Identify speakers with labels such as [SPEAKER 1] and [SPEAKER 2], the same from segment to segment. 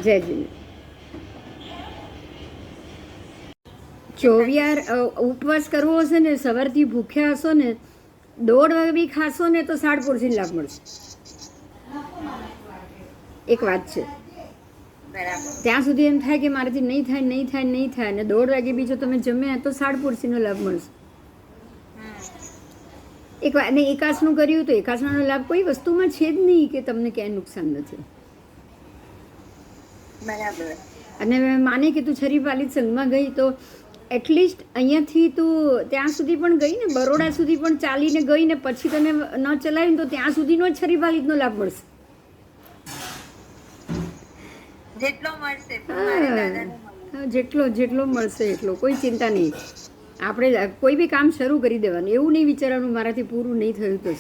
[SPEAKER 1] જય જીનેન્દ્ર. ચોવિયાર ઉપવાસ કરવો હશે ને, સવારથી ભૂખ્યા હશો ને, 1:30 વાગે બી ખાશો ને તો 60% લાભ મળશે. એક વાત છે, ત્યાં સુધી એમ થાય કે મારાથી નહીં થાય નહીં થાય નહીં થાય, અને 1:30 વાગે બી જો તમે જમ્યા તો 60%નો લાભ મળશે. એક વાત, અને એકાસનું કર્યું તો એકાસનો લાભ કોઈ વસ્તુમાં છે જ નહીં કે તમને ક્યાંય નુકસાન નથી.
[SPEAKER 2] બરાબર.
[SPEAKER 1] અને માને કે તું છરીપાલિત સંઘમાં ગઈ તો એટલીસ્ટ અહીંયાથી તું ત્યાં સુધી પણ ગઈ ને, બરોડા સુધી પણ ચાલીને ગઈ ને પછી તને ન ચલાવ્યું તો ત્યાં સુધીનો જ છરીપાલિતનો લાભ મળશે.
[SPEAKER 2] જેટલો મળશે
[SPEAKER 1] જેટલો મળશે એટલો, કોઈ ચિંતા નહીં. આપણે કોઈ બી કામ શરૂ કરી દેવાનું, એવું નહીં વિચારવાનું મારાથી પૂરું નહીં થયું તો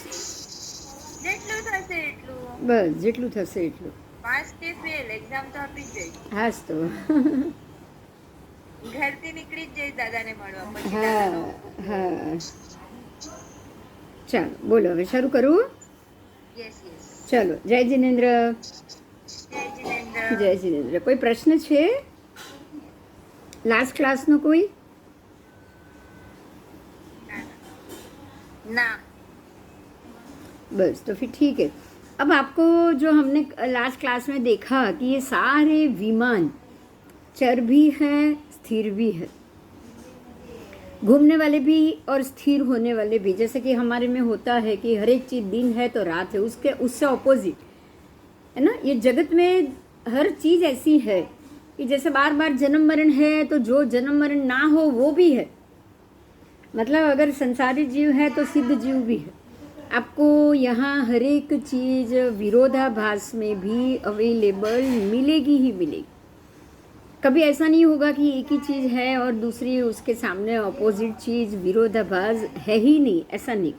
[SPEAKER 2] જેટલું થશે એટલું,
[SPEAKER 1] બસ જેટલું થશે એટલું.
[SPEAKER 2] પાસ કે ફેલ એક્ઝામ તો આપી જ જઈશ.
[SPEAKER 1] હાસ તો
[SPEAKER 2] ઘરથી નીકળી જ જઈશ દાદાને મળવા પછી.
[SPEAKER 1] હા હા, ચાલો બોલો, હવે શરૂ કરું?
[SPEAKER 2] Yes yes.
[SPEAKER 1] ચાલો, જય જીનેન્દ્ર.
[SPEAKER 2] જય જીનેન્દ્ર.
[SPEAKER 1] જય જીનેન્દ્ર. કોઈ પ્રશ્ન છે लास्ट क्लास नो कोई?
[SPEAKER 2] ना.
[SPEAKER 1] बस तो फिर ठीक है. अब आपको जो हमने लास्ट क्लास में देखा कि ये सारे विमान चर भी है, स्थिर भी है, घूमने वाले भी और स्थिर होने वाले भी. जैसे कि हमारे में होता है कि हर एक चीज़ दिन है तो रात है, उससे ऑपोजिट है ना. ये जगत में हर चीज़ ऐसी है कि जैसे बार बार जन्म मरण है तो जो जन्म मरण ना हो वो भी है. मतलब अगर संसारी जीव है तो सिद्ध जीव भी है. आपको यहाँ हर एक चीज़ विरोधाभास में भी अवेलेबल मिलेगी ही मिलेगी. कभी ऐसा नहीं होगा कि एक ही चीज़ है और दूसरी उसके सामने ऑपोजिट चीज़ विरोधाभास है ही नहीं, ऐसा नहीं.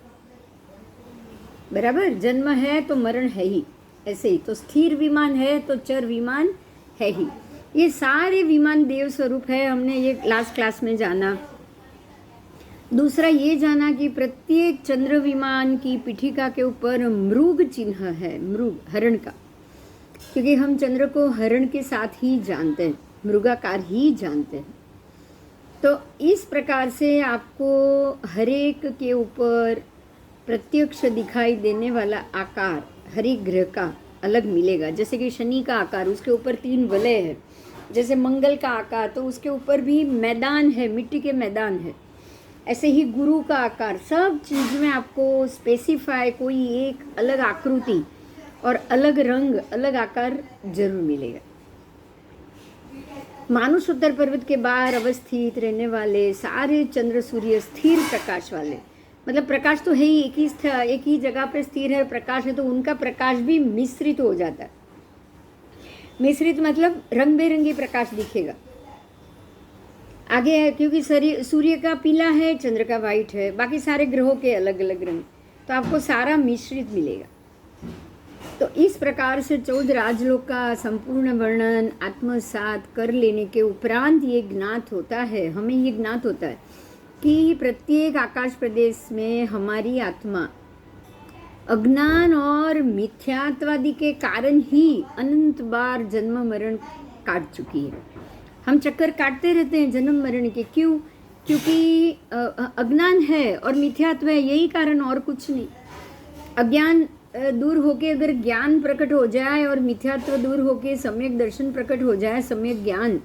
[SPEAKER 1] बराबर. जन्म है तो मरण है ही, ऐसे ही तो स्थिर विमान है तो चर विमान है ही. ये सारे विमान देव स्वरूप है, हमने ये लास्ट क्लास में जाना. दूसरा ये जाना कि प्रत्येक चंद्र विमान की पीठिका के ऊपर मृग चिन्ह है, मृग हरण का, क्योंकि हम चंद्र को हरण के साथ ही जानते हैं, मृगाकार ही जानते हैं. तो इस प्रकार से आपको हर एक के ऊपर प्रत्यक्ष दिखाई देने वाला आकार हर एक ग्रह का अलग मिलेगा. जैसे कि शनि का आकार, उसके ऊपर 3 वलय है. जैसे मंगल का आकार, तो उसके ऊपर भी मैदान है, मिट्टी के मैदान है. ऐसे ही गुरु का आकार, सब चीज़ में आपको स्पेसिफाई कोई एक अलग आकृति और अलग रंग, अलग आकार जरूर मिलेगा. मानुष उत्तर पर्वत के बाहर अवस्थित रहने वाले सारे चंद्र सूर्य स्थिर प्रकाश वाले, मतलब प्रकाश तो है ही, एक ही जगह पे स्थिर है प्रकाश है, तो उनका प्रकाश भी मिश्रित हो जाता है. मिश्रित मतलब रंग बेरंगी प्रकाश दिखेगा. आगे है, क्योंकि सूर्य का पीला है, चंद्र का वाइट है, बाकी सारे ग्रहों के अलग अलग रंग, तो आपको सारा मिश्रित मिलेगा. तो इस प्रकार से 14 राजलोक का संपूर्ण वर्णन आत्मसात कर लेने के उपरांत ये ज्ञात होता है, हमें ये ज्ञात होता है कि प्रत्येक आकाश प्रदेश में हमारी आत्मा अज्ञान और मिथ्यात्वादि के कारण ही अनंत बार जन्म मरण काट चुकी है. हम चक्कर काटते रहते हैं जन्म मरण के. क्यों? क्योंकि अज्ञान है और मिथ्यात्व है, यही कारण, और कुछ नहीं. अज्ञान दूर होके अगर ज्ञान प्रकट हो जाए और मिथ्यात्व दूर होके सम्यक दर्शन प्रकट हो जाए, सम्यक ज्ञान,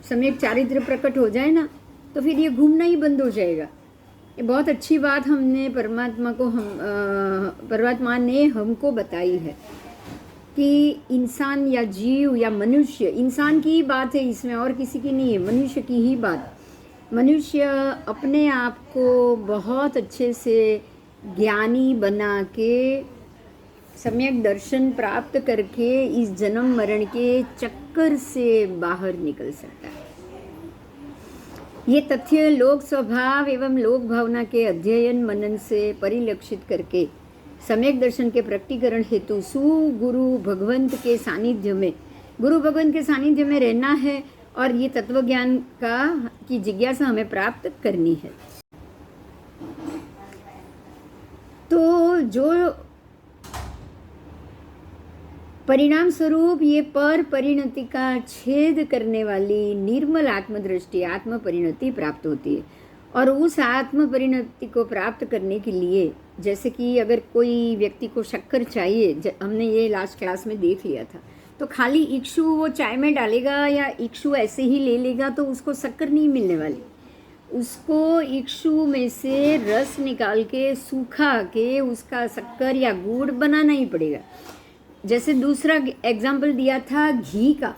[SPEAKER 1] सम्यक चारित्र प्रकट हो जाए ना, तो फिर ये घूमना ही बंद हो जाएगा. ये बहुत अच्छी बात हमने परमात्मा ने हमको बताई है कि इंसान या जीव या मनुष्य, इंसान की ही बात है इसमें, और किसी की नहीं है, मनुष्य की ही बात. मनुष्य अपने आप को बहुत अच्छे से ज्ञानी बना के सम्यक दर्शन प्राप्त करके इस जन्म मरण के चक्कर से बाहर निकल सकता है. ये तथ्य लोक स्वभाव एवं लोक भावना के अध्ययन मनन से परिलक्षित करके सम्यक दर्शन के प्रकटीकरण हेतु सुगुरु भगवंत के सानिध्य में, गुरु भगवंत के सानिध्य में रहना है और ये तत्व ज्ञान की जिज्ञासा हमें प्राप्त करनी है. तो जो परिणाम स्वरूप ये पर परिणति का छेद करने वाली निर्मल आत्मदृष्टि आत्म परिणति प्राप्त होती है। और उस आत्म परिणति को प्राप्त करने के लिए, जैसे कि अगर कोई व्यक्ति को शक्कर चाहिए, हमने ये लास्ट क्लास में देख लिया था, तो खाली इक्षु वो चाय में डालेगा या इक्षु ऐसे ही ले लेगा तो उसको शक्कर नहीं मिलने वाली। उसको इक्षु में से रस निकाल के सूखा के उसका शक्कर या गुड़ बनाना ही पड़ेगा। जैसे दूसरा एग्जाम्पल दिया था घी का,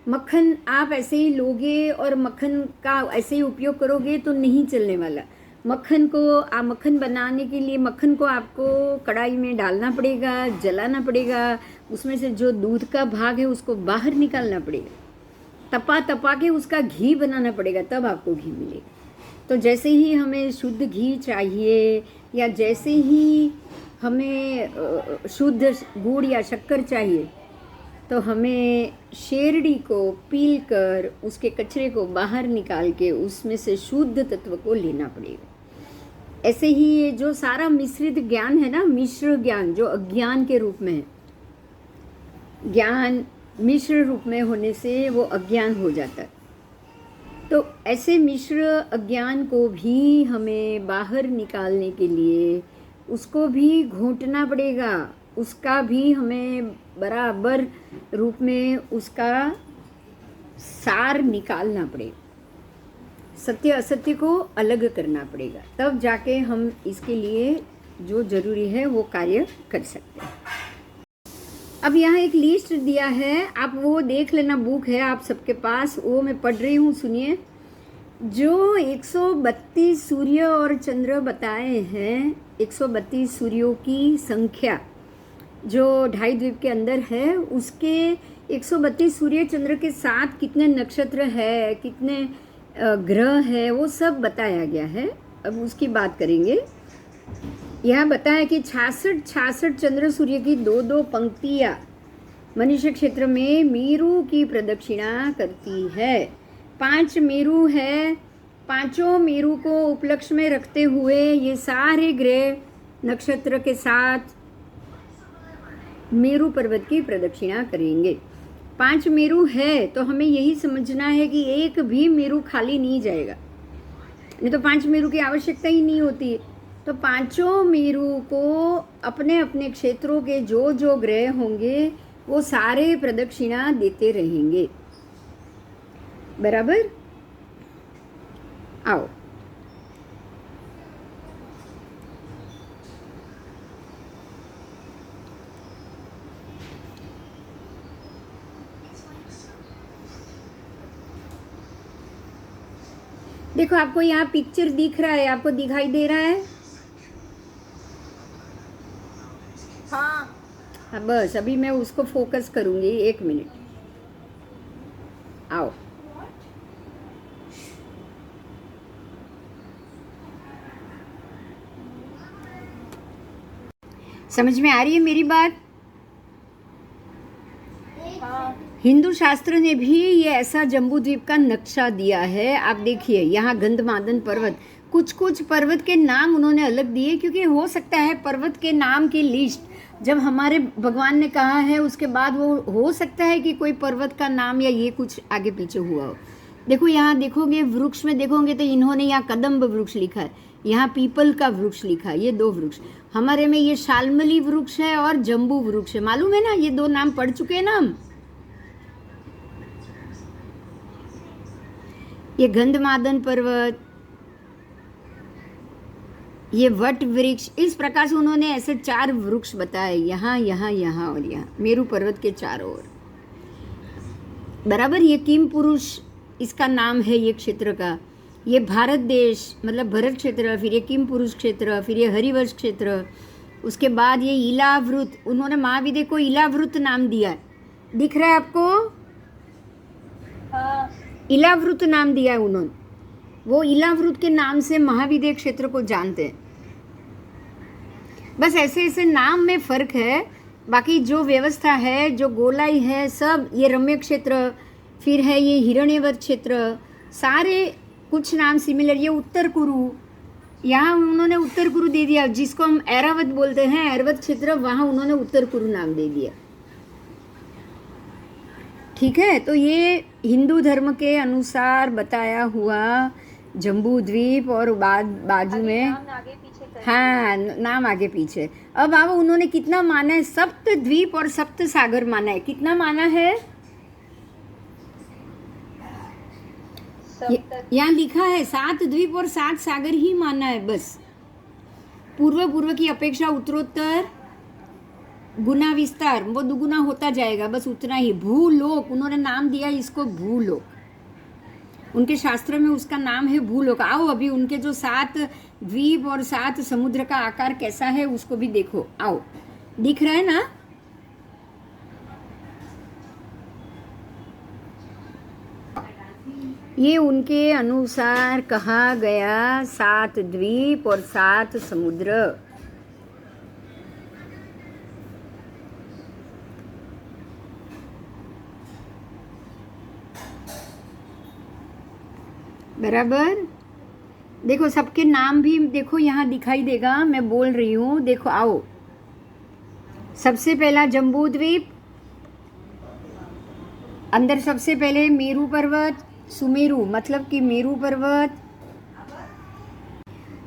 [SPEAKER 1] मक्खन आप ऐसे ही लोगे और मक्खन का ऐसे ही उपयोग करोगे तो नहीं चलने वाला। मक्खन बनाने के लिए मक्खन को आपको कढ़ाई में डालना पड़ेगा, जलाना पड़ेगा, उसमें से जो दूध का भाग है उसको बाहर निकालना पड़ेगा, तपा के उसका घी बनाना पड़ेगा, तब आपको घी मिलेगा। तो जैसे ही हमें शुद्ध घी चाहिए या जैसे ही हमें शुद्ध गुड़ या शक्कर चाहिए, तो हमें शेरड़ी को पील कर उसके कचरे को बाहर निकाल के उसमें से शुद्ध तत्व को लेना पड़ेगा। ऐसे ही ये जो सारा मिश्रित ज्ञान है ना, मिश्र ज्ञान जो अज्ञान के रूप में है, ज्ञान मिश्र रूप में होने से वो अज्ञान हो जाता है। तो ऐसे मिश्र अज्ञान को भी हमें बाहर निकालने के लिए उसको भी घोंटना पड़ेगा, उसका भी हमें बराबर रूप में उसका सार निकालना पड़ेगा, सत्य असत्य को अलग करना पड़ेगा, तब जाके हम इसके लिए जो जरूरी है वो कार्य कर सकते हैं। अब यहाँ एक लिस्ट दिया है, आप वो देख लेना, बुक है आप सबके पास, वो मैं पढ़ रही हूँ, सुनिए। जो 132 सूर्य और चंद्र बताए हैं, 132 सूर्यों की संख्या जो ढाई द्वीप के अंदर है, उसके 132 सूर्य चंद्र के साथ कितने नक्षत्र है, कितने ग्रह है, वो सब बताया गया है। अब उसकी बात करेंगे। यह बताया कि 66 चंद्र सूर्य की 2-2 पंक्तियाँ मनुष्य क्षेत्र में मेरु की प्रदक्षिणा करती है। 5 मेरु है, पांचों मेरु को उपलक्ष्य में रखते हुए ये सारे ग्रह नक्षत्र के साथ मेरु पर्वत की प्रदक्षिणा करेंगे। 5 मेरु है तो हमें यही समझना है कि एक भी मेरु खाली नहीं जाएगा, नहीं तो 5 मेरु की आवश्यकता ही नहीं होती। तो पांचों मेरु को अपने अपने क्षेत्रों के जो जो ग्रह होंगे वो सारे प्रदक्षिणा देते रहेंगे, बराबर। आओ, देखो आपको यहाँ पिक्चर दिख रहा है, आपको दिखाई दे रहा है? हाँ, बस अभी मैं उसको फोकस करूंगी, 1 मिनट। आओ, समझ में आ रही है मेरी बात? हिंदू शास्त्र ने भी ये ऐसा जम्बू द्वीप का नक्शा दिया है। आप देखिए यहाँ गंधमादन पर्वत, कुछ कुछ पर्वत के नाम उन्होंने अलग दिए, क्योंकि हो सकता है पर्वत के नाम की लिस्ट जब हमारे भगवान ने कहा है उसके बाद वो हो सकता है कि कोई पर्वत का नाम या ये कुछ आगे पीछे हुआ हो। देखो यहाँ देखोगे, वृक्ष में देखोगे तो इन्होंने यहाँ कदम्ब वृक्ष लिखा है, यहाँ पीपल का वृक्ष लिखा है, ये 2 वृक्ष। हमारे में ये शालमली वृक्ष है और जम्बू वृक्ष है, मालूम है ना? ये 2 नाम पढ़ चुके हैं ना हम। ये गंधमादन पर्वत, ये वट वृक्ष, इस प्रकार से उन्होंने ऐसे 4 वृक्ष बताए, यहाँ यहाँ यहाँ और यहाँ, मेरु पर्वत के चारों ओर, बराबर। ये किम पुरुष इसका नाम है ये क्षेत्र का। ये भारत देश मतलब भरत क्षेत्र, फिर ये किम पुरुष क्षेत्र, फिर ये हरिवंश क्षेत्र, उसके बाद ये इलावृत, उन्होंने महाविदे को इलावृत नाम दिया है, दिख रहा है आपको? हाँ, इलावृत नाम दिया है उन्होंने, वो इलावृत के नाम से महाविदे क्षेत्र को जानते हैं। बस ऐसे ऐसे नाम में फर्क है, बाकी जो व्यवस्था है, जो गोलाई है, सब ये रम्य क्षेत्र, फिर है ये हिरण्यवत क्षेत्र, सारे कुछ नाम सिमिलर। ये उत्तर कुरु, यहाँ उन्होंने उत्तर कुरु दे दिया, जिसको हम ऐरावत बोलते हैं, ऐरावत क्षेत्र, वहाँ उन्होंने उत्तर कुरु नाम दे दिया। ठीक है, तो ये हिंदू धर्म के अनुसार बताया हुआ जम्बू द्वीप और बाजू में
[SPEAKER 2] आगे पीछे कर
[SPEAKER 1] हाँ नाम आगे पीछे। अब बाबा उन्होंने कितना माना है, सप्त द्वीप और सप्त सागर माना है, कितना माना है? यहाँ लिखा है 7 द्वीप और 7 सागर ही माना है बस। पूर्व की अपेक्षा उत्तरोत्तर गुना विस्तार वो दुगुना होता जाएगा, बस उतना ही। भूलोक उन्होंने नाम दिया इसको भूलोक, उनके शास्त्र में उसका नाम है भूलोक। आओ अभी उनके जो 7 द्वीप और 7 समुद्र का आकार कैसा है उसको भी देखो। आओ, दिख रहा है ना? ये उनके अनुसार कहा गया 7 द्वीप और 7 समुद्र। बराबर। देखो सबके नाम भी देखो यहाँ दिखाई देगा, मैं बोल रही हूँ, देखो आओ। सबसे पहला जम्बू द्वीप, अंदर सबसे पहले मेरू पर्वत, सुमेरु मतलब कि मेरू पर्वत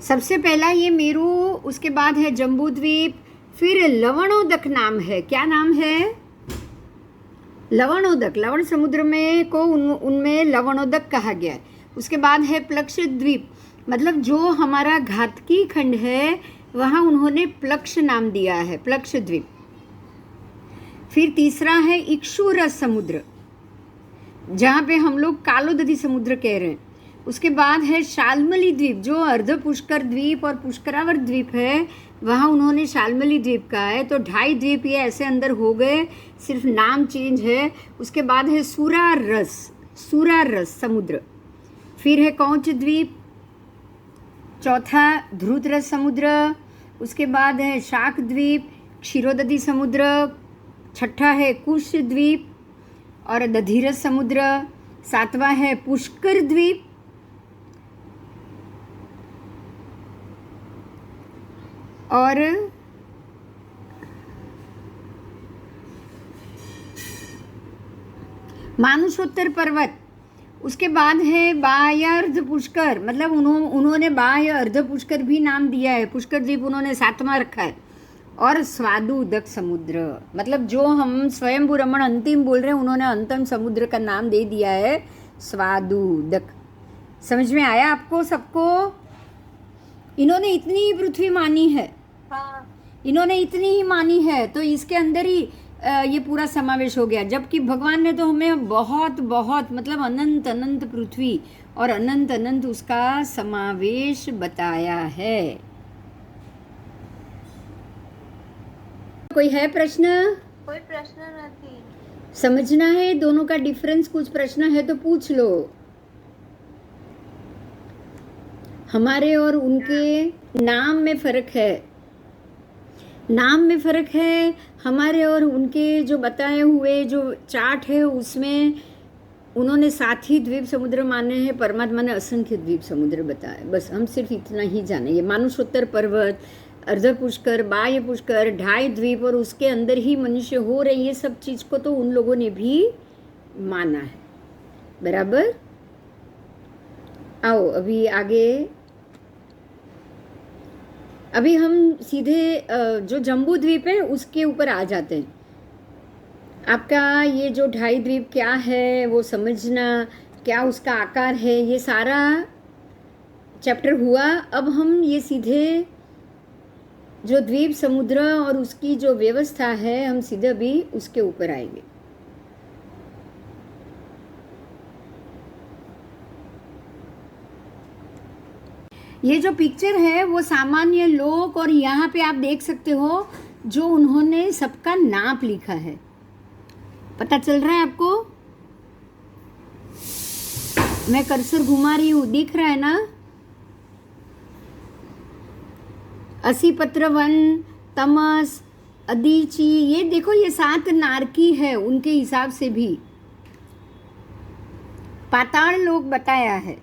[SPEAKER 1] सबसे पहला ये मेरू, उसके बाद है जम्बू द्वीप, फिर लवणोदक नाम है। क्या नाम है? लवणोदक, लवण समुद्र में को उनमें लवणोदक कहा गया है। उसके बाद है प्लक्ष द्वीप, मतलब जो हमारा घातकी खंड है वहाँ उन्होंने प्लक्ष नाम दिया है, प्लक्ष द्वीप। फिर तीसरा है इक्षुरस समुद्र, जहाँ पे हम लोग कालोदधी समुद्र कह रहे हैं। उसके बाद है शाल्मली द्वीप, जो अर्ध पुष्कर द्वीप और पुष्करावर्त द्वीप है वहाँ उन्होंने शाल्मली द्वीप कहा है। तो 2.5 द्वीप ये ऐसे अंदर हो गए, सिर्फ नाम चेंज है। उसके बाद है सूरारस समुद्र, फिर है कौच द्वीप, चौथा ध्रुतरस समुद्र, उसके बाद है शाक द्वीप, क्षीरोदधी समुद्र, छठा है कुश द्वीप और दधिरस समुद्र, 7वां है पुष्कर द्वीप और मानुषोत्तर पर्वत। उसके बाद है बाह्य अर्ध पुष्कर, मतलब उन्होंने बाह्य अर्ध पुष्कर भी नाम दिया है। पुष्कर द्वीप उन्होंने 7वां रखा है। और स्वादुदक समुद्र, मतलब जो हम स्वयंभू रमण अंतिम बोल रहे हैं उन्होंने अंतिम समुद्र का नाम दे दिया है स्वादुदक। समझ में आया आपको सबको? इन्होंने इतनी ही पृथ्वी मानी है,
[SPEAKER 2] हाँ
[SPEAKER 1] इन्होंने इतनी ही मानी है, तो इसके अंदर ही ये पूरा समावेश हो गया। जबकि भगवान ने तो हमें बहुत बहुत मतलब अनंत अनंत पृथ्वी और अनंत अनंत उसका समावेश बताया है। कोई है प्रश्न?
[SPEAKER 2] कोई प्रश्न नहीं।
[SPEAKER 1] समझना है दोनों का डिफरेंस, कुछ प्रश्न है तो पूछ लो। हमारे और उनके नाम में फर्क है, नाम में फ़र्क है। हमारे और उनके जो बताए हुए जो चार्ट है उसमें उन्होंने 7 ही द्वीप समुद्र माने हैं, परमात्मा ने असंख्य द्वीप समुद्र बताए। बस हम सिर्फ इतना ही जाने। ये मानुषोत्तर पर्वत, अर्ध पुष्कर, बाह्य पुष्कर, 2.5 द्वीप और उसके अंदर ही मनुष्य हो रहे, ये सब चीज़ को तो उन लोगों ने भी माना है। बराबर। आओ अभी आगे, अभी हम सीधे जो जम्बू द्वीप है उसके ऊपर आ जाते हैं। आपका ये जो 2.5 द्वीप क्या है वो समझना, क्या उसका आकार है, ये सारा चैप्टर हुआ। अब हम ये सीधे जो द्वीप समुद्र और उसकी जो व्यवस्था है हम सीधे अभी उसके ऊपर आएंगे। ये जो पिक्चर है वो सामान्य लोक, और यहाँ पे आप देख सकते हो जो उन्होंने सबका नाप लिखा है। पता चल रहा है आपको? मैं कर्सर घुमा रही हूँ, दिख रहा है ना? असीपत्र वन, तमस, अदीची, ये देखो ये 7 नारकी है उनके हिसाब से भी। पाताल लोक बताया है।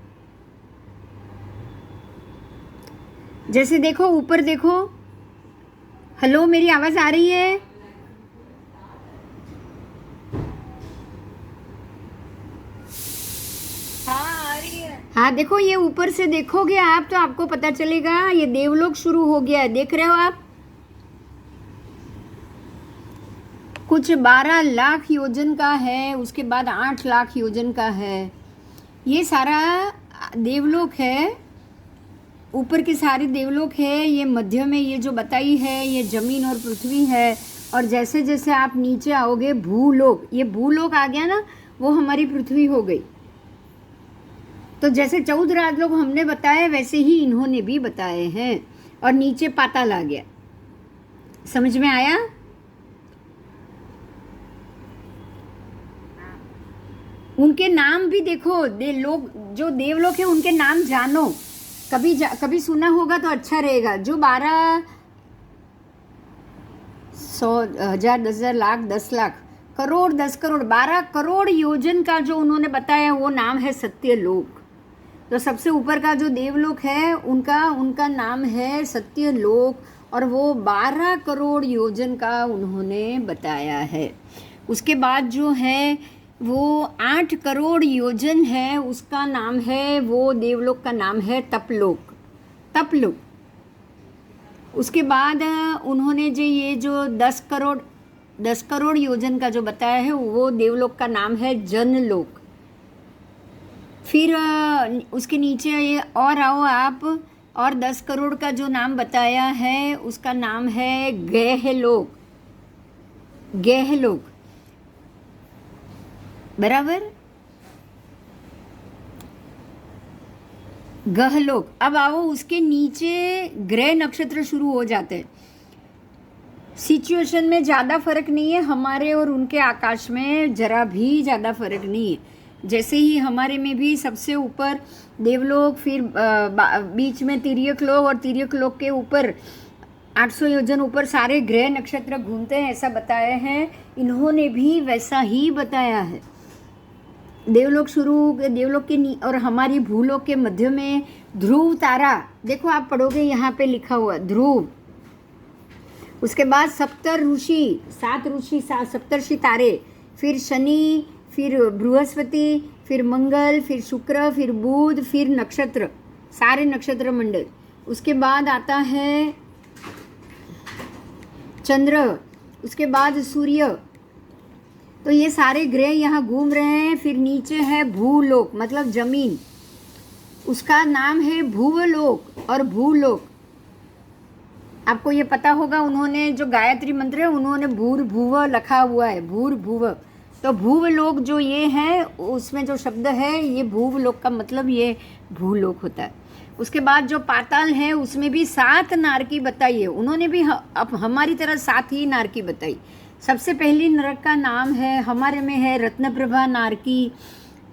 [SPEAKER 1] जैसे देखो ऊपर देखो, हेलो मेरी आवाज़ आ रही है? हाँ देखो, ये ऊपर से देखोगे आप तो आपको पता चलेगा ये देवलोक शुरू हो गया है, देख रहे हो आप? कुछ 12 लाख योजन का है, उसके बाद 8 लाख योजन का है। ये सारा देवलोक है, ऊपर के सारे देवलोक है। ये मध्य में ये जो बताई है ये जमीन और पृथ्वी है। और जैसे जैसे आप नीचे आओगे भूलोक, ये भूलोक आ गया ना, वो हमारी पृथ्वी हो गई। तो जैसे 14 राजलोक हमने बताए वैसे ही इन्होंने भी बताए हैं। और नीचे पाताल आ गया। समझ में आया? उनके नाम भी देखो, लोग जो देवलोक है उनके नाम जानो। कभी सुना होगा तो अच्छा रहेगा। जो 12 100 1000 10,000 लाख 10 लाख करोड़ 10 करोड़ 12 करोड़ योजन का जो उन्होंने बताया वो नाम है सत्यलोक। तो सबसे ऊपर का जो देवलोक है उनका नाम है सत्यलोक, और वो 12 करोड़ योजन का उन्होंने बताया है। उसके बाद जो है वो 8 करोड़ योजन है, उसका नाम है, वो देवलोक का नाम है तपलोक। तपलोक। उसके बाद उन्होंने ये जो 10 करोड़ योजन का जो बताया है वो देवलोक का नाम है जनलोक। फिर उसके नीचे ये और आओ आप, और 10 करोड़ का जो नाम बताया है उसका नाम है गहलोक। गहलोक, बराबर? गहलोक। अब आओ उसके नीचे ग्रह नक्षत्र शुरू हो जाते हैं। सिचुएशन में ज़्यादा फर्क नहीं है, हमारे और उनके आकाश में जरा भी ज़्यादा फर्क नहीं है। जैसे ही हमारे में भी सबसे ऊपर देवलोक, फिर बीच में तिर्यक लोक, और तिर्यक लोक के ऊपर 800 योजन ऊपर सारे ग्रह नक्षत्र घूमते हैं, ऐसा बताया है। इन्होंने भी वैसा ही बताया है। देवलोक देवलोक के और हमारी भूलोक के मध्य में ध्रुव तारा, देखो आप पढ़ोगे यहाँ पे लिखा हुआ ध्रुव। उसके बाद 7 ऋषि, 7 तारे, फिर शनि, फिर बृहस्पति, फिर मंगल, फिर शुक्र, फिर बुध, फिर नक्षत्र, सारे नक्षत्र मंडल। उसके बाद आता है चंद्र, उसके बाद सूर्य। तो ये सारे ग्रह यहाँ घूम रहे हैं। फिर नीचे है भूलोक, मतलब जमीन, उसका नाम है भूवलोक और भूलोक। आपको ये पता होगा, उन्होंने जो गायत्री मंत्र है उन्होंने भूर्भुव लिखा हुआ है, भूर्भुव। तो भूवलोक जो ये है उसमें जो शब्द है ये भूवलोक का मतलब ये भूलोक होता है। उसके बाद जो पाताल है उसमें भी 7 नारकी बताई है उन्होंने भी, अब हमारी तरह 7 ही नारकी बताई। सबसे पहली नरक का नाम है, हमारे में है रत्नप्रभा नारकी,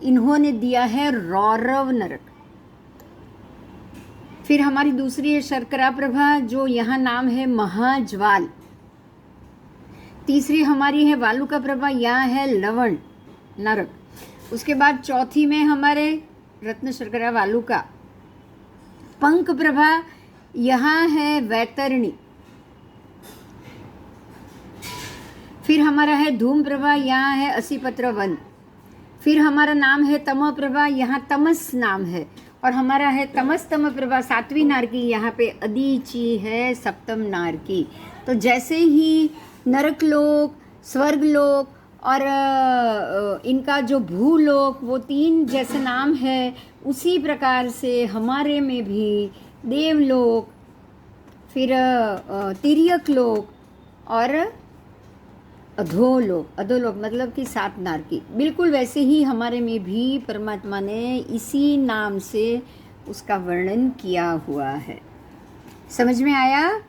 [SPEAKER 1] इन्होंने दिया है रौरव नरक। फिर हमारी दूसरी है शर्करा प्रभा, जो यहाँ नाम है महाज्वाल। तीसरी हमारी है वालुका प्रभा, यहाँ है लवण नरक। उसके बाद चौथी में हमारे रत्न शर्करा वालुका। पंख प्रभा यहाँ है वैतरणी। फिर हमारा है धूम प्रभा, यहाँ है असीपत्र वन। फिर हमारा नाम है तम प्रभा, यहाँ तमस नाम है। और हमारा है तमस तम प्रभा 7वीं नारकी, यहाँ पे अदीची है 7म नारकी। तो जैसे ही नरकलोक, स्वर्गलोक और इनका जो भूलोक, वो 3 जैसे नाम है, उसी प्रकार से हमारे में भी देवलोक, फिर तिर्यक लोक और अधोलोक। अधोलोक मतलब कि 7 नारकी। बिल्कुल वैसे ही हमारे में भी परमात्मा ने इसी नाम से उसका वर्णन किया हुआ है। समझ में आया?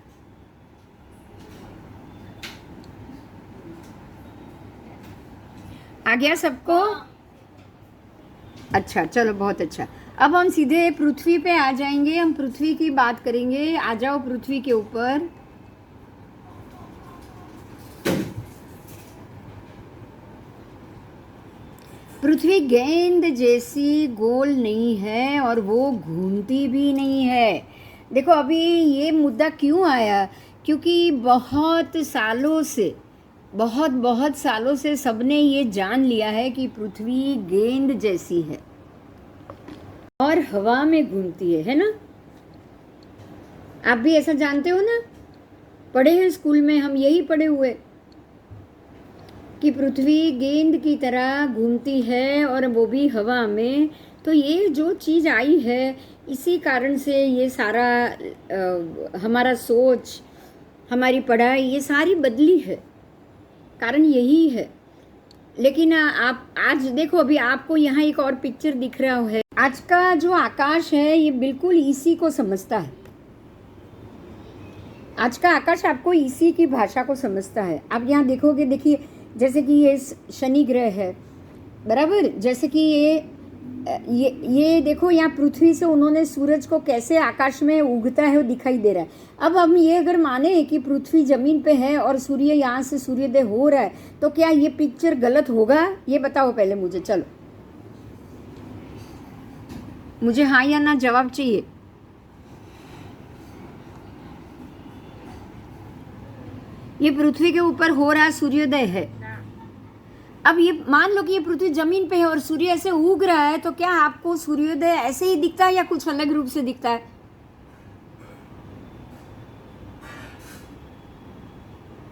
[SPEAKER 1] आ गया सबको? अच्छा, चलो बहुत अच्छा। अब हम सीधे पृथ्वी पे आ जाएंगे, हम पृथ्वी की बात करेंगे। आ जाओ पृथ्वी के ऊपर। पृथ्वी गेंद जैसी गोल नहीं है और वो घूमती भी नहीं है। देखो अभी ये मुद्दा क्यों आया, क्योंकि बहुत सालों से सबने ये जान लिया है कि पृथ्वी गेंद जैसी है। और हवा में घूमती है ना? आप भी ऐसा जानते हो ना? पढ़े हैं स्कूल में, हम यही पढ़े हुए कि पृथ्वी गेंद की तरह घूमती है और वो भी हवा में। तो ये जो चीज़ आई है, इसी कारण से ये सारा हमारा सोच, हमारी पढ़ाई, ये सारी बदली है। कारण यही है। लेकिन आप आज देखो, अभी आपको यहाँ एक और पिक्चर दिख रहा है। आज का जो आकाश है ये बिल्कुल इसी को समझता है। आज का आकाश आपको इसी की भाषा को समझता है। आप यहाँ देखोगे, देखिए जैसे कि ये शनि ग्रह है, बराबर। जैसे कि ये देखो, यहाँ पृथ्वी से उन्होंने सूरज को कैसे आकाश में उगता है वो दिखाई दे रहा है। अब हम ये अगर माने कि पृथ्वी जमीन पे है और सूर्य यहाँ से सूर्योदय हो रहा है, तो क्या ये पिक्चर गलत होगा? ये बताओ पहले मुझे। चलो, मुझे हाँ या ना जवाब चाहिए। ये पृथ्वी के ऊपर हो रहा सूर्योदय है। अब ये मान लो कि ये पृथ्वी जमीन पे है और सूर्य ऐसे उग रहा है, तो क्या आपको सूर्योदय ऐसे ही दिखता है या कुछ अलग रूप से दिखता है?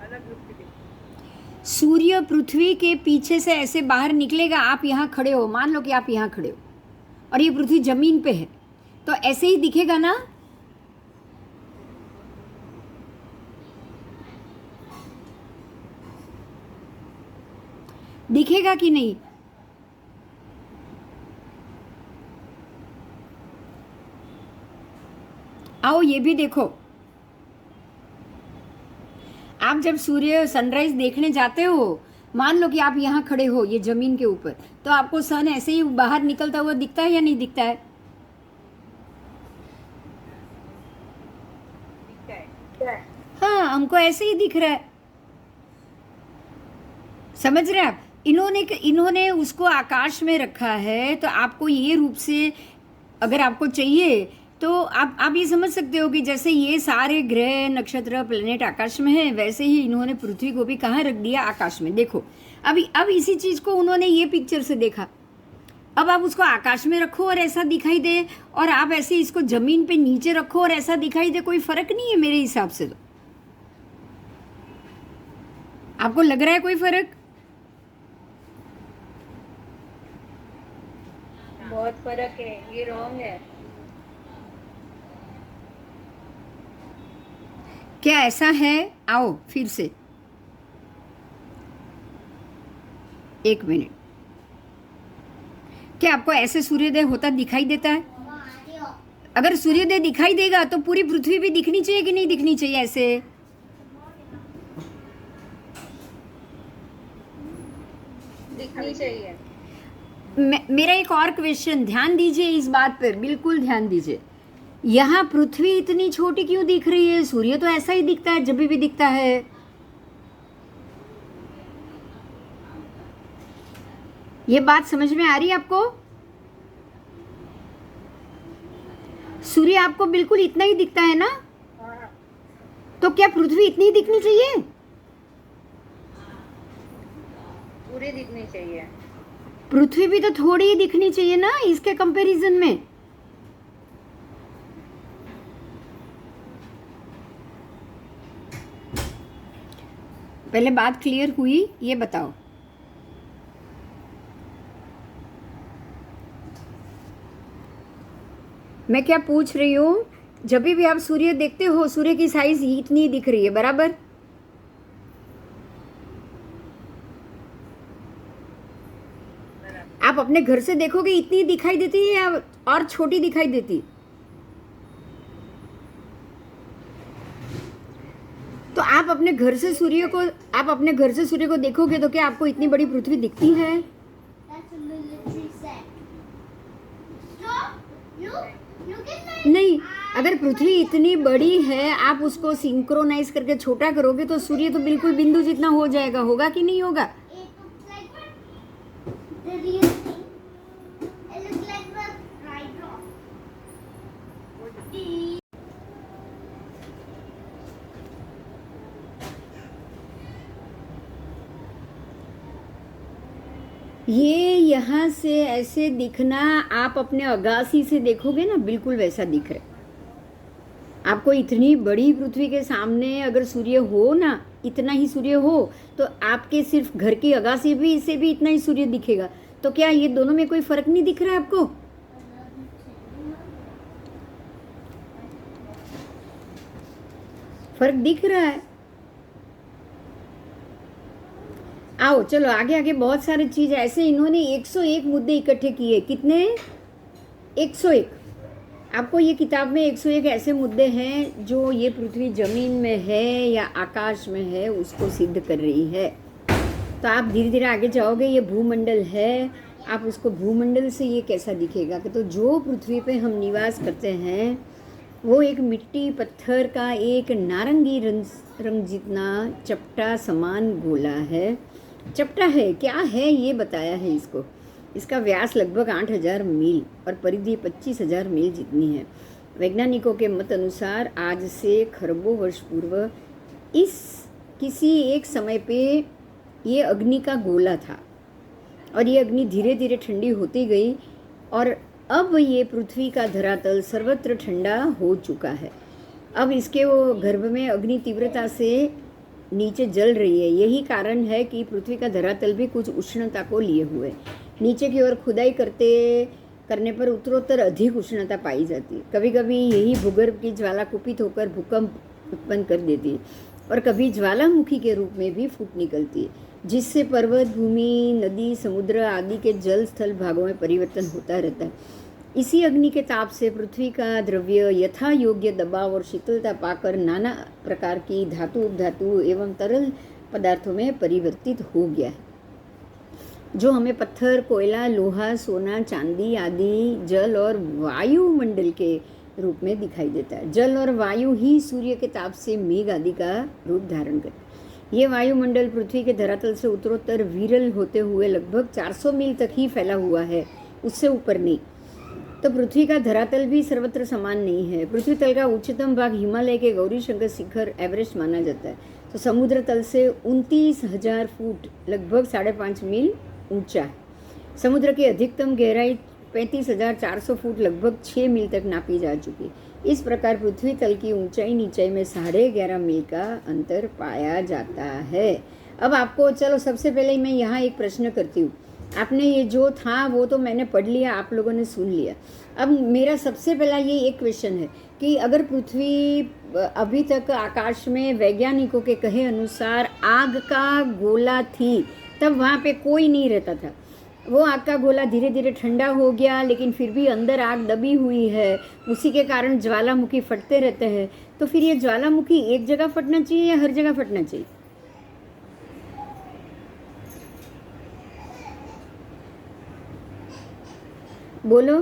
[SPEAKER 3] अलग रूप से दिखता।
[SPEAKER 1] सूर्य पृथ्वी के पीछे से ऐसे बाहर निकलेगा। आप यहाँ खड़े हो, मान लो कि आप यहाँ खड़े हो और ये पृथ्वी जमीन पे है, तो ऐसे ही दिखेगा ना? दिखेगा कि नहीं? आओ ये भी देखो। आप जब सूर्य सनराइज देखने जाते हो, मान लो कि आप यहाँ खड़े हो ये जमीन के ऊपर, तो आपको सन ऐसे ही बाहर निकलता हुआ दिखता है या नहीं दिखता है?
[SPEAKER 3] दिखता है।
[SPEAKER 1] हाँ, हमको ऐसे ही दिख रहा है। समझ रहे हैं आप? इन्होंने उसको आकाश में रखा है, तो आपको ये रूप से अगर आपको चाहिए तो आप ये समझ सकते हो कि जैसे ये सारे ग्रह, नक्षत्र, प्लेनेट आकाश में है, वैसे ही इन्होंने पृथ्वी को भी कहाँ रख दिया? आकाश में। देखो, अब इसी चीज को उन्होंने ये पिक्चर से देखा। अब आप उसको आकाश में रखो और ऐसा दिखाई दे, और आप ऐसे इसको जमीन पे नीचे रखो और ऐसा दिखाई दे, कोई फर्क नहीं है मेरे हिसाब से। तो आपको लग रहा है कोई फर्क?
[SPEAKER 3] बहुत फर्क है, ये रॉन्ग है।
[SPEAKER 1] क्या ऐसा है? आओ फिर से, एक मिनट। क्या आपको ऐसे सूर्योदय होता दिखाई देता है? अगर सूर्योदय दिखाई देगा तो पूरी पृथ्वी भी दिखनी चाहिए कि नहीं दिखनी चाहिए ऐसे?
[SPEAKER 3] दिखनी चाहिए।
[SPEAKER 1] मेरा एक और क्वेश्चन, ध्यान दीजिए इस बात पर, बिल्कुल ध्यान दीजिए। यहाँ पृथ्वी इतनी छोटी क्यों दिख रही है? सूर्य तो ऐसा ही दिखता है जब भी दिखता है। ये बात समझ में आ रही है आपको? सूर्य आपको बिल्कुल इतना ही दिखता है ना?
[SPEAKER 3] हाँ।
[SPEAKER 1] तो क्या पृथ्वी इतनी ही दिखनी चाहिए?
[SPEAKER 3] पूरी दिखनी चाहिए।
[SPEAKER 1] पृथ्वी भी तो थोड़ी ही दिखनी चाहिए ना इसके कंपैरिजन में। पहले बात क्लियर हुई? ये बताओ। मैं क्या पूछ रही हूँ, जब भी आप सूर्य देखते हो, सूर्य की साइज इतनी दिख रही है, बराबर? आप अपने घर से देखोगे इतनी दिखाई देती है या और छोटी दिखाई देती? तो आप अपने घर से सूर्य को देखोगे तो क्या आपको इतनी बड़ी पृथ्वी दिखती है? नहीं। अगर पृथ्वी इतनी बड़ी है, आप उसको सिंक्रोनाइज करके छोटा करोगे तो सूर्य तो बिल्कुल बिंदु जितना हो जाएगा। होगा कि नहीं होगा? ये यहाँ से ऐसे दिखना, आप अपने अगासी से देखोगे ना, बिल्कुल वैसा दिख रहा है आपको। इतनी बड़ी पृथ्वी के सामने अगर सूर्य हो ना, इतना ही सूर्य हो, तो आपके सिर्फ घर की अगासी भी से भी इतना ही सूर्य दिखेगा। तो क्या ये दोनों में कोई फर्क नहीं दिख रहा है आपको? फर्क दिख रहा है। आओ चलो आगे आगे, बहुत सारी चीज ऐसे इन्होंने 101 मुद्दे इकट्ठे किए। कितने? 101। आपको ये किताब में 101 ऐसे मुद्दे हैं जो ये पृथ्वी जमीन में है या आकाश में है उसको सिद्ध कर रही है। तो आप धीरे धीरे आगे जाओगे। ये भूमंडल है, आप उसको भूमंडल से ये कैसा दिखेगा कि तो जो पृथ्वी पे हम निवास करते हैं वो एक मिट्टी पत्थर का एक नारंगी रंग जितना चपटा समान गोला है। चपटा है, क्या है ये बताया है इसको। इसका व्यास लगभग 8000 मील और परिधि 25,000 मील जितनी है। वैज्ञानिकों के मत अनुसार आज से खरबों वर्ष पूर्व इस किसी एक समय पे ये अग्नि का गोला था और ये अग्नि धीरे धीरे ठंडी होती गई और अब ये पृथ्वी का धरातल सर्वत्र ठंडा हो चुका है। अब इसके वो गर्भ में अग्नि तीव्रता से नीचे जल रही है। यही कारण है कि पृथ्वी का धरातल भी कुछ उष्णता को लिए हुए नीचे की ओर खुदाई करने पर उत्तरोत्तर अधिक उष्णता पाई जाती है। कभी कभी यही भूगर्भ की ज्वाला कुपित होकर भूकंप उत्पन्न कर देती है और कभी ज्वालामुखी के रूप में भी फूट निकलती है, जिससे पर्वत, भूमि, नदी, समुद्र आदि के जल स्थल भागों में परिवर्तन होता रहता है। इसी अग्नि के ताप से पृथ्वी का द्रव्य यथा योग्य दबाव और शीतलता पाकर नाना प्रकार की धातु, उपधातु एवं तरल पदार्थों में परिवर्तित हो गया है, जो हमें पत्थर, कोयला, लोहा, सोना, चांदी आदि जल और वायुमंडल के रूप में दिखाई देता है। जल और वायु ही सूर्य के ताप से मेघ आदि का रूप धारण करते। ये वायुमंडल पृथ्वी के धरातल से उत्तरोत्तर विरल होते हुए लगभग 400 मील तक ही फैला हुआ है, उससे ऊपर नहीं। तो पृथ्वी का धरातल भी सर्वत्र समान नहीं है। पृथ्वी तल का उच्चतम भाग हिमालय के गौरी शंकर शिखर एवरेस्ट माना जाता है। तो समुद्र तल से 29,000 फुट लगभग 5.5 मील ऊंचा है। समुद्र की अधिकतम गहराई 35,400 फुट लगभग 6 मील तक नापी जा चुकी। इस प्रकार पृथ्वी तल की ऊंचाई नीचाई में 11.5 मील का अंतर पाया जाता है। अब आपको चलो सबसे पहले मैं यहाँ एक प्रश्न करती हूँ। आपने ये जो था वो तो मैंने पढ़ लिया, आप लोगों ने सुन लिया। अब मेरा सबसे पहला ये एक क्वेश्चन है कि अगर पृथ्वी अभी तक आकाश में वैज्ञानिकों के कहे अनुसार आग का गोला थी, तब वहाँ पे कोई नहीं रहता था। वो आग का गोला धीरे धीरे ठंडा हो गया, लेकिन फिर भी अंदर आग दबी हुई है, उसी के कारण ज्वालामुखी फटते रहते हैं। तो फिर ये ज्वालामुखी एक जगह फटना चाहिए या हर जगह फटना चाहिए? बोलो।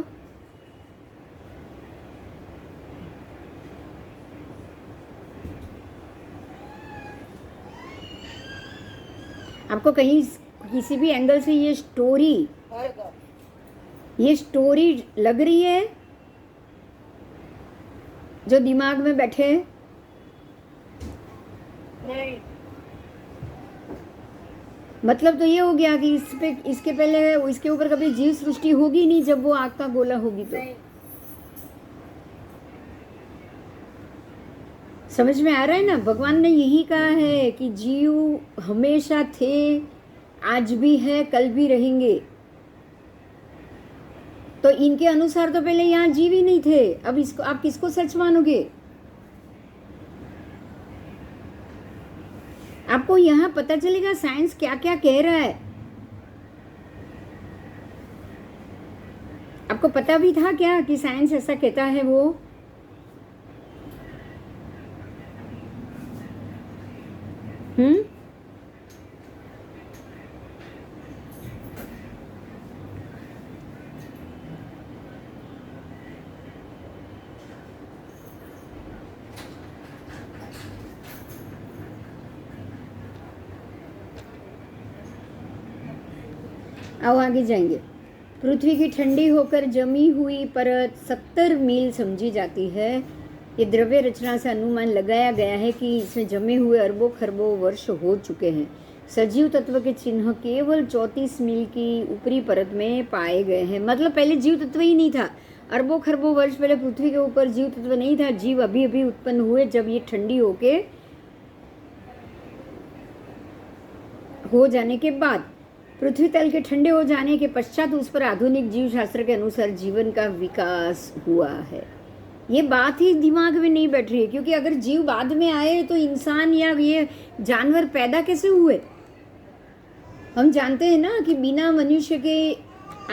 [SPEAKER 1] आपको कहीं किसी भी एंगल से ये स्टोरी लग रही है जो दिमाग में बैठे?
[SPEAKER 3] नहीं।
[SPEAKER 1] मतलब तो ये हो गया कि इसके पहले इसके ऊपर कभी जीव सृष्टि होगी नहीं जब वो आग का गोला होगी तो। समझ में आ रहा है ना? भगवान ने यही कहा है कि जीव हमेशा थे, आज भी है, कल भी रहेंगे। तो इनके अनुसार तो पहले यहाँ जीव ही नहीं थे। अब इसको आप किसको सच मानोगे? आपको यहाँ पता चलेगा साइंस क्या क्या कह रहा है। आपको पता भी था क्या कि साइंस ऐसा कहता है? वो आओ आगे जाएंगे। पृथ्वी की ठंडी होकर जमी हुई परत 70 मील समझी जाती है। ये द्रव्य रचना से अनुमान लगाया गया है कि इसमें जमे हुए अरबों खरबों वर्ष हो चुके हैं। सजीव तत्व के चिन्ह केवल 34 मील की ऊपरी परत में पाए गए हैं। मतलब पहले जीव तत्व ही नहीं था, अरबों खरबों वर्ष पहले पृथ्वी के ऊपर जीव तत्व नहीं था। जीव अभी अभी उत्पन्न हुए जब ये ठंडी हो जाने के बाद, पृथ्वी तल के ठंडे हो जाने के पश्चात उस पर आधुनिक जीव शास्त्र के अनुसार जीवन का विकास हुआ है। ये बात ही दिमाग में नहीं बैठ रही है, क्योंकि अगर जीव बाद में आए तो इंसान या ये जानवर पैदा कैसे हुए? हम जानते हैं ना कि बिना मनुष्य के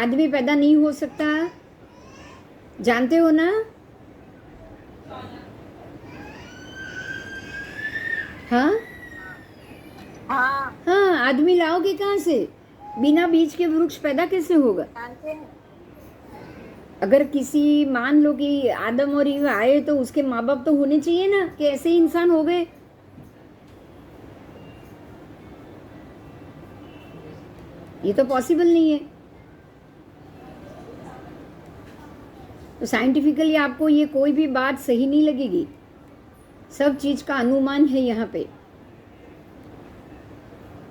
[SPEAKER 1] आदमी पैदा नहीं हो सकता, जानते हो ना? हाँ
[SPEAKER 2] हाँ
[SPEAKER 1] हाँ, आदमी लाओगे कहाँ से? बिना बीज के वृक्ष पैदा कैसे होगा?
[SPEAKER 2] जानते हैं।
[SPEAKER 1] अगर किसी, मान लो कि आदम और ईव आए तो उसके माँ बाप तो होने चाहिए ना, कि ऐसे ही इंसान हो गए। ये तो पॉसिबल नहीं है। तो साइंटिफिकली आपको ये कोई भी बात सही नहीं लगेगी। सब चीज का अनुमान है यहाँ पे।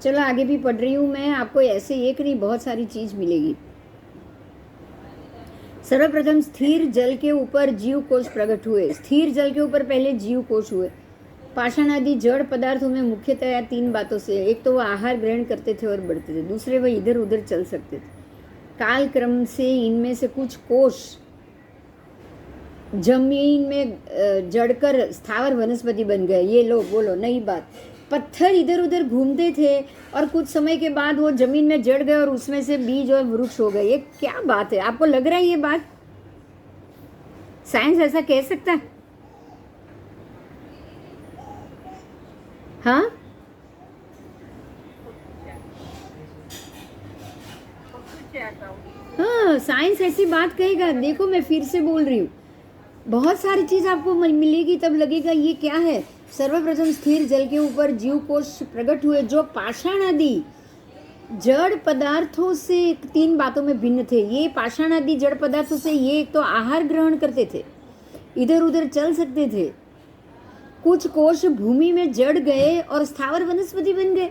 [SPEAKER 1] चलो आगे भी पढ़ रही हूँ मैं, आपको ऐसे एक नहीं बहुत सारी चीज मिलेगी। सर्वप्रथम स्थिर जल के ऊपर जीव कोश प्रकट हुए। स्थिर जल के ऊपर पहले जीव कोश हुए। पाषाण आदि जड़ पदार्थों में मुख्यतया 3 बातों से, एक तो वो आहार ग्रहण करते थे और बढ़ते थे, दूसरे वह इधर उधर चल सकते थे। काल क्रम से इनमें से कुछ कोश जमीन में जड़कर स्थावर वनस्पति बन गए। ये लो बोलो नई बात। पत्थर इधर उधर घूमते थे और कुछ समय के बाद वो जमीन में जड़ गए और उसमें से बीज और वृक्ष हो गए। ये क्या बात है? आपको लग रहा है ये बात साइंस ऐसा कह सकता है? हाँ, हाँ, साइंस ऐसी बात कहेगा। देखो मैं फिर से बोल रही हूँ, बहुत सारी चीज आपको मिलेगी, तब लगेगा ये क्या है। सर्वप्रथम स्थिर जल के ऊपर जीव कोश प्रकट हुए जो पाषाण आदि जड़ पदार्थों से 3 बातों में भिन्न थे। ये पाषाण आदि जड़ पदार्थों से ये एक तो आहार ग्रहण करते थे, इधर उधर चल सकते थे। कुछ कोश भूमि में जड़ गए और स्थावर वनस्पति बन गए।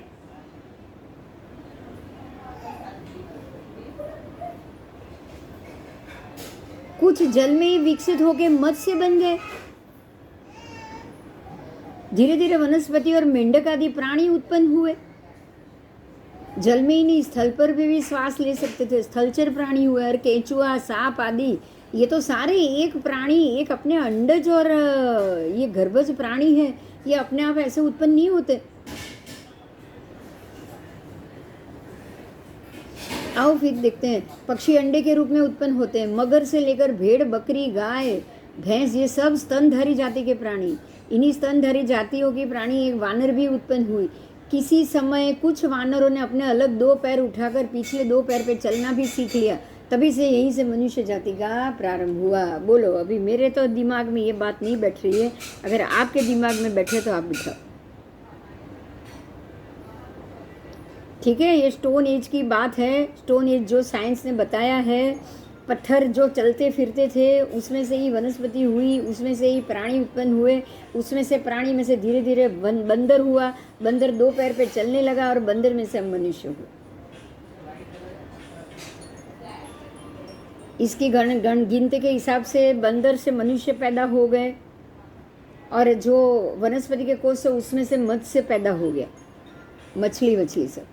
[SPEAKER 1] कुछ जल में ही विकसित होकर मत्स्य बन गए। धीरे धीरे वनस्पति और मेंढक आदि प्राणी उत्पन्न हुए। जल में ही नहीं, स्थल पर भी श्वास ले सकते थे, स्थलचर प्राणी हुए। और केंचुआ, सांप आदि ये तो सारे एक प्राणी, एक अपने अंडज और ये गर्भज प्राणी है, ये अपने आप ऐसे उत्पन्न नहीं होते। आओ फिर देखते हैं। पक्षी अंडे के रूप में उत्पन्न होते हैं। मगर से लेकर भेड़, बकरी, गाय, भैंस ये सब स्तनधारी जाति के प्राणी। इन्हीं स्तनधारी जातियों की प्राणी एक वानर भी उत्पन्न हुई। किसी समय कुछ वानरों ने अपने अलग 2 पैर उठाकर पिछले 2 पैर पे चलना भी सीख लिया। तभी से यहीं से मनुष्य जाति का प्रारंभ हुआ। बोलो, अभी मेरे तो दिमाग में ये बात नहीं बैठ रही है, अगर आपके दिमाग में बैठे तो आप बिठाओ। ठीक है, ये स्टोन एज की बात है। स्टोन एज जो साइंस ने बताया है, पत्थर जो चलते फिरते थे उसमें से ही वनस्पति हुई, उसमें से ही प्राणी उत्पन्न हुए, उसमें से प्राणी में से धीरे धीरे बंदर हुआ, बंदर 2 पैर पे चलने लगा और बंदर में से हम मनुष्य हुए। इसकी गिनती के हिसाब से बंदर से मनुष्य पैदा हो गए और जो वनस्पति के कोष से उसमें से मत्स्य पैदा हो गया, मछली सब।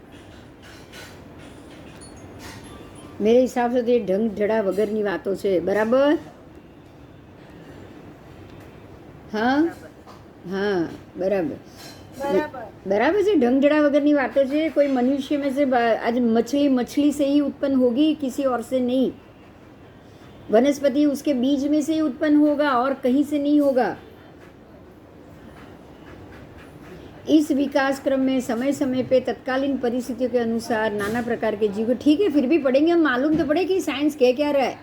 [SPEAKER 1] मेरे हिसाब से तो ये ढंग ढड़ा वगैरह वातो છે, बराबर? हाँ हाँ, बराबर से ढंग ढड़ा वगैरह वातो છે। कोई मनुष्य में से आज मछली से ही उत्पन्न होगी, किसी और से नहीं। वनस्पति उसके बीज में से ही उत्पन्न होगा और कहीं से नहीं होगा। इस विकास क्रम में समय समय पे तत्कालीन परिस्थितियों के अनुसार नाना प्रकार के जीव। ठीक है, फिर भी पढ़ेंगे हम, मालूम तो पड़े कि साइंस कह क्या रहा है।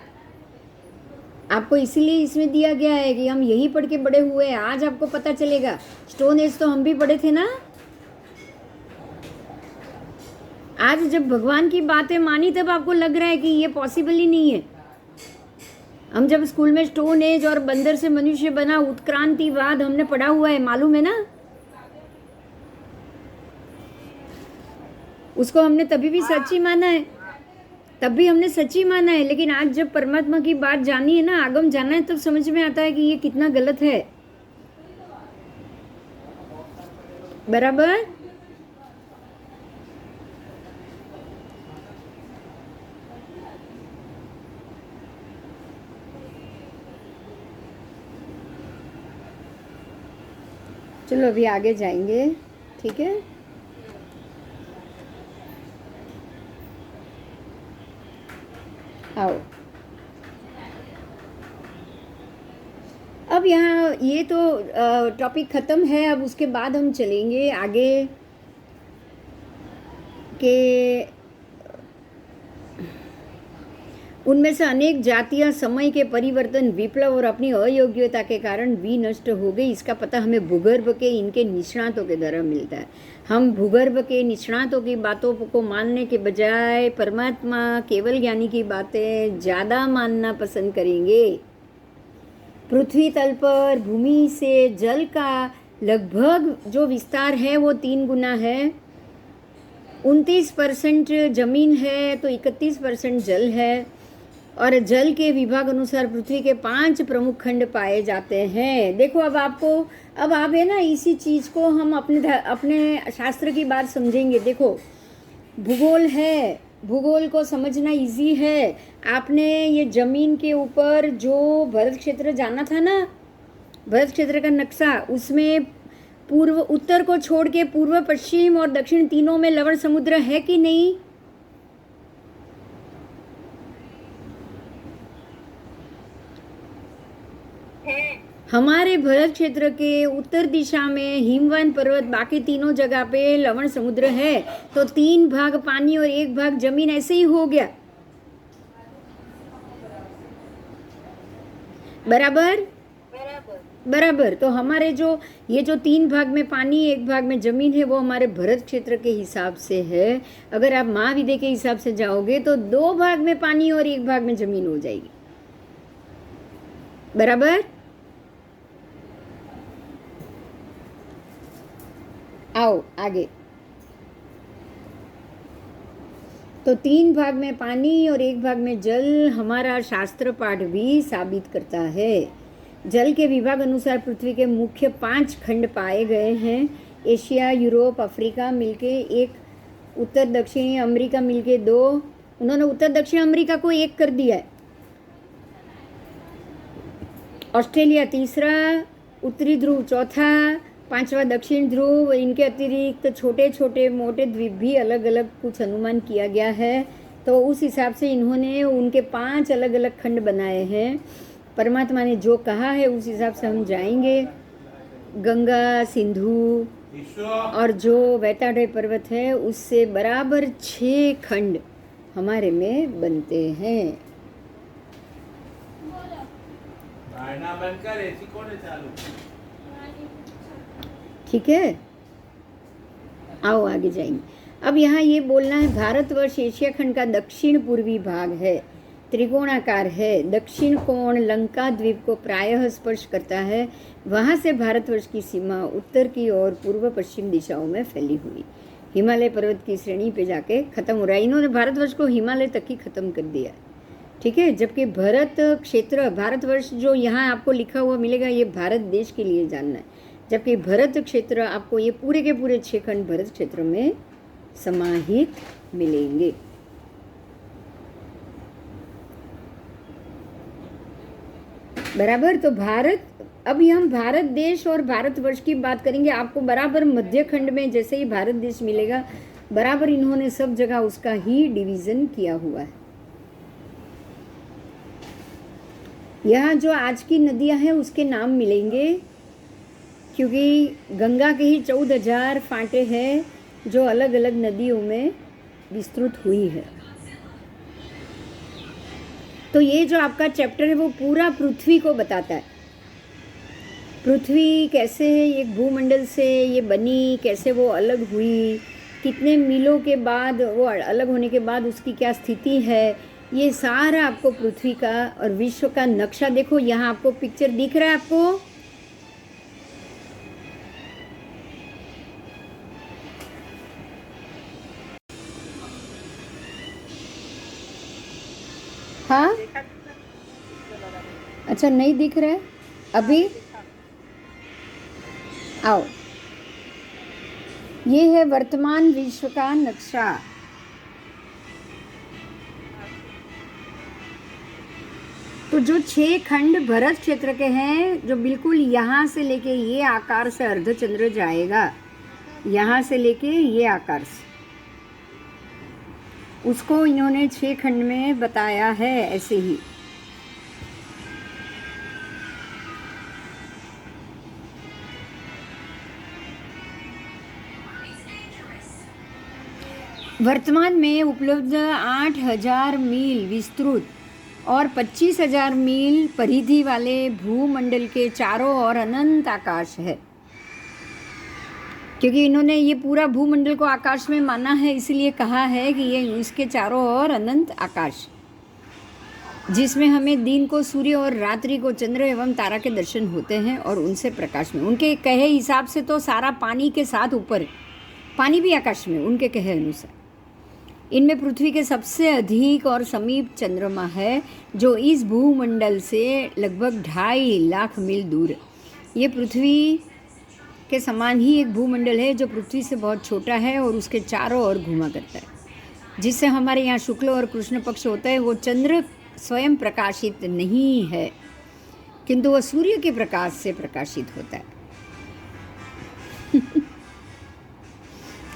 [SPEAKER 1] आपको इसीलिए इसमें दिया गया है कि हम यही पढ़ के बड़े हुए हैं, आज आपको पता चलेगा। स्टोन एज तो हम भी पढ़े थे ना। आज जब भगवान की बातें मानी तब आपको लग रहा है कि ये पॉसिबल ही नहीं है। हम जब स्कूल में स्टोन एज और बंदर से मनुष्य बना, उत्क्रांतिवाद हमने पढ़ा हुआ है, मालूम है ना। उसको हमने तभी भी सच्ची माना है, तब भी हमने सच्ची माना है, लेकिन आज जब परमात्मा की बात जानी है ना, आगम जाना है, तब समझ में आता है कि ये कितना गलत है। बराबर। चलो अभी आगे जाएंगे, ठीक है। आओ, अब यहाँ ये तो टॉपिक ख़त्म है। अब उसके बाद हम चलेंगे आगे के उनमें से अनेक जातियां समय के परिवर्तन, विप्लव और अपनी अयोग्यता के कारण विनष्ट हो गई। इसका पता हमें भूगर्भ के इनके निष्णातों के द्वारा मिलता है। हम भूगर्भ के निष्णातों की बातों को मानने के बजाय परमात्मा केवल ज्ञानी की बातें ज़्यादा मानना पसंद करेंगे। पृथ्वी तल पर भूमि से जल का लगभग जो विस्तार है वो 3 गुना है। 29% जमीन है तो 31% जल है। और जल के विभाग अनुसार पृथ्वी के 5 प्रमुख खंड पाए जाते हैं। देखो अब आप है ना, इसी चीज़ को हम अपने शास्त्र की बात समझेंगे। देखो भूगोल है, भूगोल को समझना इजी है। आपने ये जमीन के ऊपर जो भरत क्षेत्र जाना था ना, भरत क्षेत्र का नक्शा, उसमें पूर्व उत्तर को छोड़ के पूर्व पश्चिम और दक्षिण तीनों में लवण समुद्र है कि नहीं? हमारे भरत क्षेत्र के उत्तर दिशा में हिमवंत पर्वत, बाकी तीनों जगह पे लवण समुद्र है। तो 3 भाग पानी और 1 भाग जमीन, ऐसे ही हो गया। बराबर बराबर। तो हमारे ये जो 3 भाग में पानी 1 भाग में जमीन है, वो हमारे भरत क्षेत्र के हिसाब से है। अगर आप महाविद्य के हिसाब से जाओगे तो 2 भाग में पानी और 1 भाग में जमीन हो जाएगी। बराबर। आओ आगे। तो 3 भाग में पानी और 1 भाग में जल हमारा शास्त्र पाठ भी साबित करता है। जल के विभाग अनुसार पृथ्वी के मुख्य 5 खंड पाए गए हैं। एशिया, यूरोप, अफ्रीका मिलके 1, उत्तर दक्षिणी अमेरिका मिलके 2। उन्होंने उत्तर दक्षिण अमेरिका को 1 कर दिया है। ऑस्ट्रेलिया तीसरा, उत्तरी ध्रुव चौथा, 5वां दक्षिण ध्रुव। इनके अतिरिक्त छोटे छोटे मोटे द्वीप भी अलग अलग कुछ अनुमान किया गया है। तो उस हिसाब से इन्होंने उनके 5 अलग अलग खंड बनाए हैं। परमात्मा ने जो कहा है उस हिसाब से हम जाएंगे। गंगा, सिंधु और जो वैताडय पर्वत है उससे बराबर 6 खंड हमारे में बनते हैं। ठीक है, आओ आगे जाएंगे। अब यहाँ ये बोलना है, भारतवर्ष एशिया खंड का दक्षिण पूर्वी भाग है, त्रिकोणाकार है। दक्षिण कोण लंका द्वीप को प्रायः स्पर्श करता है। वहाँ से भारतवर्ष की सीमा उत्तर की ओर पूर्व पश्चिम दिशाओं में फैली हुई हिमालय पर्वत की श्रेणी पे जाके खत्म हो रहा है। इन्होंने भारतवर्ष को हिमालय तक ही खत्म कर दिया, ठीक है। जबकि भरत क्षेत्र, भारतवर्ष जो यहाँ आपको लिखा हुआ मिलेगा, ये भारत देश के लिए जानना है। जबकि भरत क्षेत्र आपको ये पूरे के पूरे 6 खंड भरत क्षेत्र में समाहित मिलेंगे। बराबर। तो भारत, अभी हम भारत देश और भारतवर्ष की बात करेंगे। आपको बराबर मध्य खंड में जैसे ही भारत देश मिलेगा, बराबर इन्होंने सब जगह उसका ही डिवीजन किया हुआ है। यहाँ जो आज की नदियाँ हैं उसके नाम मिलेंगे, क्योंकि गंगा के ही 14,000 फाटे हैं जो अलग अलग नदियों में विस्तृत हुई है। तो ये जो आपका चैप्टर है वो पूरा पृथ्वी को बताता है। पृथ्वी कैसे एक भूमंडल से ये बनी, कैसे वो अलग हुई, कितने मीलों के बाद वो अलग होने के बाद उसकी क्या स्थिति है, ये सारा आपको पृथ्वी का और विश्व का नक्शा। देखो यहाँ आपको पिक्चर दिख रहा है आपको, हाँ
[SPEAKER 3] देखा
[SPEAKER 1] अच्छा नहीं दिख रहा है अभी। आओ, ये है वर्तमान विश्व का नक्शा। तो जो 6 खंड भरत क्षेत्र के हैं, जो बिल्कुल यहाँ से लेके ये आकार से अर्धचंद्र जाएगा, यहाँ से लेके ये आकार से, उसको इन्होंने 6 खंड में बताया है ऐसे ही। वर्तमान में उपलब्ध 8,000 मील विस्तृत और 25,000 मील परिधि वाले भूमंडल के चारों ओर अनंत आकाश है। क्योंकि इन्होंने ये पूरा भूमंडल को आकाश में माना है, इसलिए कहा है कि ये इसके चारों ओर अनंत आकाश, जिसमें हमें दिन को सूर्य और रात्रि को चंद्र एवं तारा के दर्शन होते हैं और उनसे प्रकाश में। उनके कहे हिसाब से तो सारा पानी के साथ ऊपर, पानी भी आकाश में उनके कहे अनुसार। इनमें पृथ्वी के सबसे अधिक और समीप चंद्रमा है, जो इस भूमंडल से लगभग 2.5 लाख मील दूर है। ये पृथ्वी के समान ही एक भूमंडल है जो पृथ्वी से बहुत छोटा है और उसके चारों ओर घूमा करता है। जिससे हमारे यहाँ शुक्ल और कृष्ण पक्ष होता है, वो चंद्र स्वयं प्रकाशित नहीं है, किंतु वह सूर्य के प्रकाश से प्रकाशित होता है।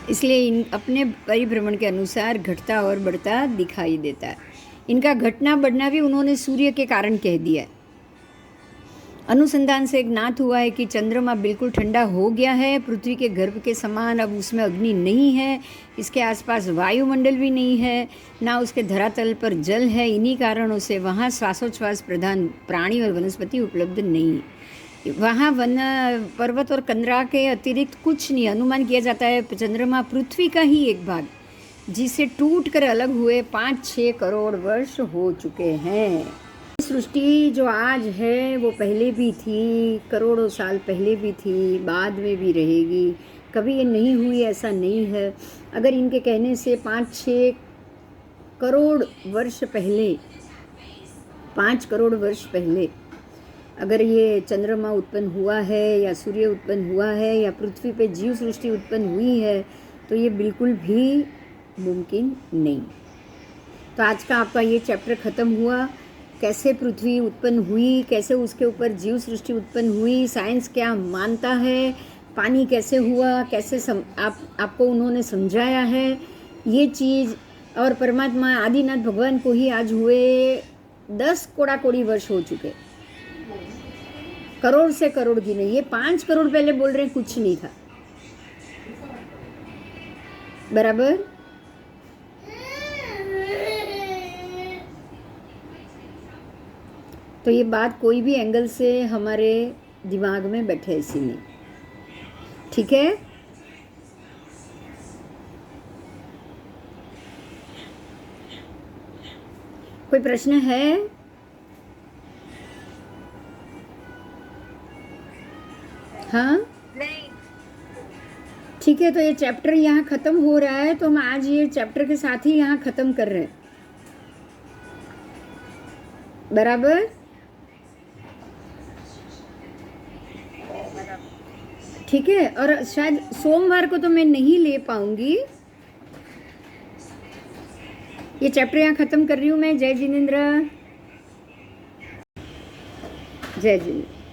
[SPEAKER 1] इसलिए इन अपने परिभ्रमण के अनुसार घटता और बढ़ता दिखाई देता है। इनका घटना बढ़ना भी उन्होंने सूर्य के कारण कह दिया है। अनुसंधान से एक ज्ञात हुआ है कि चंद्रमा बिल्कुल ठंडा हो गया है, पृथ्वी के गर्भ के समान अब उसमें अग्नि नहीं है, इसके आसपास वायुमंडल भी नहीं है, ना उसके धरातल पर जल है। इन्हीं कारणों से वहाँ श्वासोच्छ्वास प्रधान प्राणी और वनस्पति उपलब्ध नहीं। वहाँ वन, पर्वत और कंदरा के अतिरिक्त कुछ नहीं। अनुमान किया जाता है चंद्रमा पृथ्वी का ही एक भाग, जिसे टूट कर अलग हुए 5-6 करोड़ वर्ष हो चुके हैं। सृष्टि जो आज है वो पहले भी थी, करोड़ों साल पहले भी थी, बाद में भी रहेगी। कभी ये नहीं हुई ऐसा नहीं है। अगर इनके कहने से 5-6 करोड़ वर्ष पहले, 5 करोड़ वर्ष पहले अगर ये चंद्रमा उत्पन्न हुआ है या सूर्य उत्पन्न हुआ है या पृथ्वी पे जीव सृष्टि उत्पन्न हुई है, तो ये बिल्कुल भी मुमकिन नहीं। तो आज का आपका ये चैप्टर ख़त्म हुआ। कैसे पृथ्वी उत्पन्न हुई, कैसे उसके ऊपर जीव सृष्टि उत्पन्न हुई, साइंस क्या मानता है, पानी कैसे हुआ, कैसे आपको उन्होंने समझाया है ये चीज़। और परमात्मा आदिनाथ भगवान को ही आज हुए 10 कोड़ा-कोड़ी वर्ष हो चुके, करोड़ से करोड़ की नहीं। ये 5 करोड़ पहले बोल रहे हैं कुछ नहीं था, बराबर। तो ये बात कोई भी एंगल से हमारे दिमाग में बैठे ऐसी नहीं, ठीक है। कोई प्रश्न है? हाँ
[SPEAKER 2] नहीं।
[SPEAKER 1] ठीक है। तो ये चैप्टर यहाँ ख़त्म हो रहा है, तो हम आज ये चैप्टर के साथ ही यहाँ ख़त्म कर रहे हैं, बराबर। ठीक है। और शायद सोमवार को तो मैं नहीं ले पाऊंगी, ये चैप्टर यहाँ ख़त्म कर रही हूँ मैं। जय जिनेंद्र, जय जिनेंद्र।